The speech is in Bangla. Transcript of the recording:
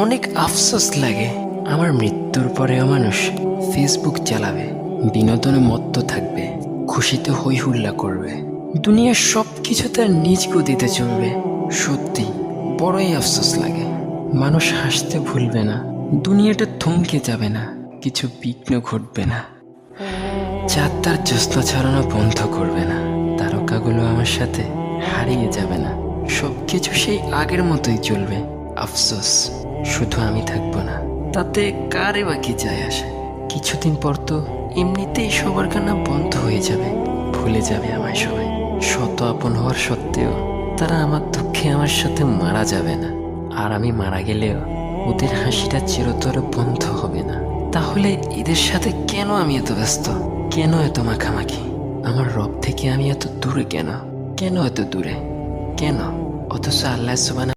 অনেক আফসোস লাগে আমার মৃত্যুর পরেও মানুষ ফেসবুক চালাবে, বিনোদনে মত্ত থাকবে, খুশিতে হই হুল্লা করবে, দুনিয়ার সব কিছু তার নিজ গতিতে চলবে। সত্যি বড়ই আফসোস লাগে। মানুষ হাসতে ভুলবে না, দুনিয়াটা থমকে যাবে না, কিছু বিঘ্ন ঘটবে না, চাঁদ তার জ্যোৎস্না ছড়ানো বন্ধ করবে না, তারকাগুলো আমার সাথে হারিয়ে যাবে না, সবকিছু সেই আগের মতোই চলবে। আফসোস শুধু আমি থাকবো না, তাতে কারে বা কি যায় আসে। কিছুদিন পর তো এমনিতেই সবার কান্না বন্ধ হয়ে যাবে, ভুলে যাবে আমায় সবাই। শত আপন হওয়ার সত্ত্বেও তারা আমার দুঃখে আমার সাথে মারা যাবে না, আর আমি মারা গেলেও ওদের হাসিটা চিরতরে বন্ধ হবে না। তাহলে এদের সাথে কেন আমি এত ব্যস্ত, কেন এত মাখামাখি? আমার রব থেকে আমি এত দূরে কেন, কেন এত দূরে, কেন? অথচ আল্লাহ সুবহানাহু